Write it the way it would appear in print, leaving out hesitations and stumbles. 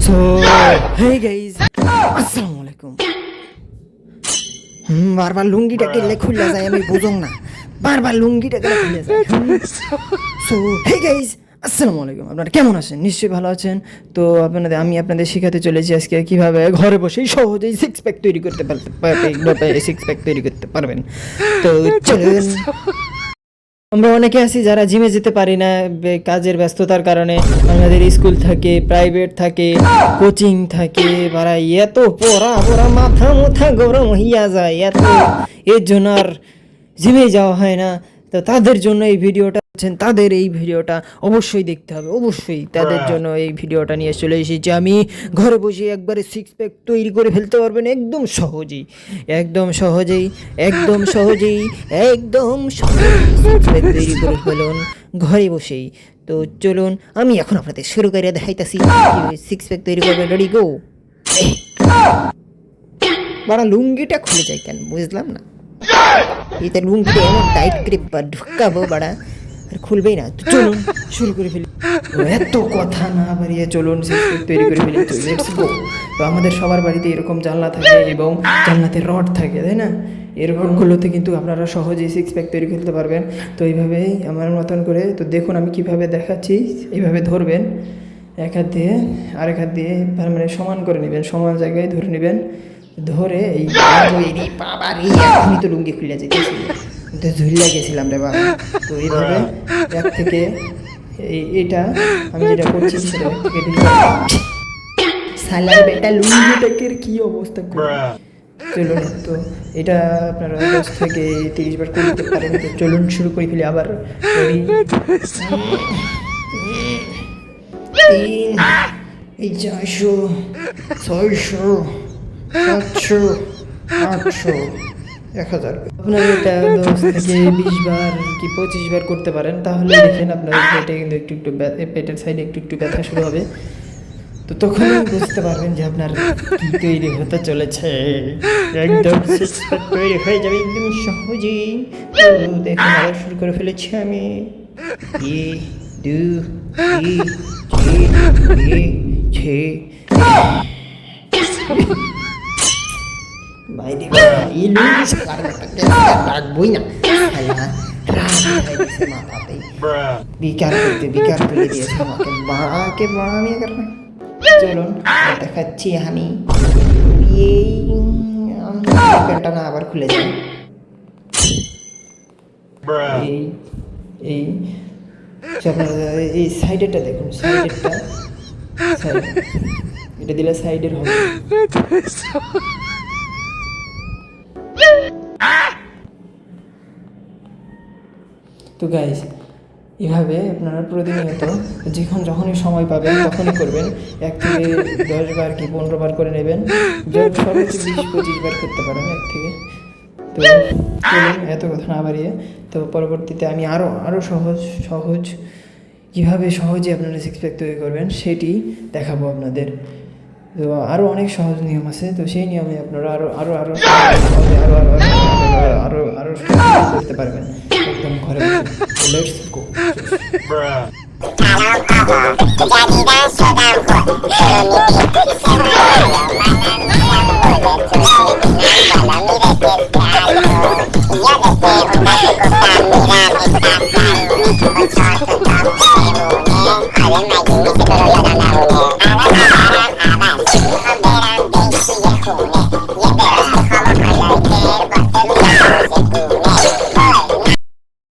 So hey guys, আসসালামু আলাইকুম। বারবার লুঙ্গিটা কেলে খুলে যায়, আমি বুঝুন না, বারবার লুঙ্গিটা কেলে খুলে যায়। সো হে গাইস, আসসালামু আলাইকুম। আপনারা কেমন আছেন? নিশ্চয়ই ভালো আছেন। তো আমি আপনাদের শেখাতে চলেছি আজকে কিভাবে ঘরে বসেই সহজেই সিক্স প্যাক তৈরি করতে পারবেন। তো চলুন। আমরা অনেকে আছি যারা জিমে যেতে পারি না, কাজের ব্যস্ততার কারণে। আমাদের স্কুল থাকে, প্রাইভেট থাকে, কোচিং থাকে, বারা এত পড়া মাথা গরম হইয়া যায় এত, এর জন্য আর জিমে যাওয়া হয় না। তো তাদের জন্য এই ভিডিওটা তাদের এই ভিডিওটা অবশ্যই দেখতে হবে, অবশ্যই তাদের জন্য এই ভিডিওটা নিয়ে চলে এসেছি আমি। ঘরে বসে একবারে সিক্স প্যাক তৈরি করে ফেলতে পারবেন একদম সহজেই সিক্স প্যাক তৈরি করে ফেলুন ঘরে বসেই। তো চলুন, আমি এখন আপনাদের শুরু করে দেখাইতেছি সিক্স প্যাক তৈরি করবেন। Ready go. বাড়া লুঙ্গিটা খুলে যায় কেন বুঝলাম না। এটা লুঙ্গিটা এমন টাইট করে ঢুকাবো বাড়া, আর খুলবেই না। তো চলুন শুরু করে ফেলি। এত কথা না বাড়িয়ে চলুন সিক্স প্যাক তৈরি করে ফেলি। তো লেটস গো। তো আমাদের সবার বাড়িতে এরকম জানলা থাকে এবং জানলাতে রড থাকে, তাই না? এরকমগুলোতে কিন্তু আপনারা সহজেই সিক্স প্যাক তৈরি করতে পারবেন। তো এইভাবেই আমার মতন করে, তো দেখুন আমি কিভাবে দেখাচ্ছি। এইভাবে ধরবেন এক হাত দিয়ে, আরেক হাত দিয়ে মানে সমান করে নেবেন, সমান জায়গায় ধরে নেবেন। ধরে এই বাবার এই এখনই তো লুঙ্গি খুলে যেতেছিল, তো ঝুলিয়া গেছিলাম রে বাবা। তো এইভাবে এক থেকে এটা আমি যেটা করছি সেটা এক থেকে সালার বেটা লুঙ্গিটাকের কি অবস্থা করে। চলুন, তো এটা আপনারা 10 থেকে 30 বার করতে পারেন। তো চলুন শুরু করে ফেলি আবার। 3, এই 400, 600, 700, 800, 1000। আপনারা এটা 10 থেকে 20 বার কি 25 বার করতে পারেন, তাহলে দেখেন আপনার পেটে কিন্তু একটু পেটের সাইডে একটু ব্যথা শুরু হবে। তো তখনই বুঝতে পারবেন যে আপনার কি তৈরি হতে চলেছে। একদম সিক্স প্যাক তৈরি হয়ে যাবে একদম সহজেই। তো দেখুন আবার শুরু করে ফেলেছি আমি। 1, 2, 3, 4, 5, 6 বাইরে এই লুঙ্গি রাখবই না, মাথাতে বিকার তুলে দিয়েছে আমাকে, বাড়াকে বাড়ানি কারণে। চলুন দেখাচ্ছি আমি। এই প্যান্টটা না আবার খুলে যায়। এই এই সাইডেরটা দেখুন, এটা দিলে সাইডের হবে। তো গাইস, এভাবে আপনারা প্রতিনিয়ত যখনই সময় পাবেন তখনই করবেন। 1 থেকে 10 বার কি 15 বার করে নেবেন, সর্বোচ্চ 20-25 বার করতে পারেন এক থেকে। তো চলুন এত কথা না বাড়িয়ে, তো পরবর্তীতে আমি আরও সহজ কীভাবে সহজে আপনারা সিক্স প্যাক তৈরি করবেন সেটি দেখাবো আপনাদের। তো আরও অনেক সহজ নিয়ম আছে, তো সেই নিয়মে আপনারা আরো করতে পারবেন একদম ঘরে বসে। Let's go.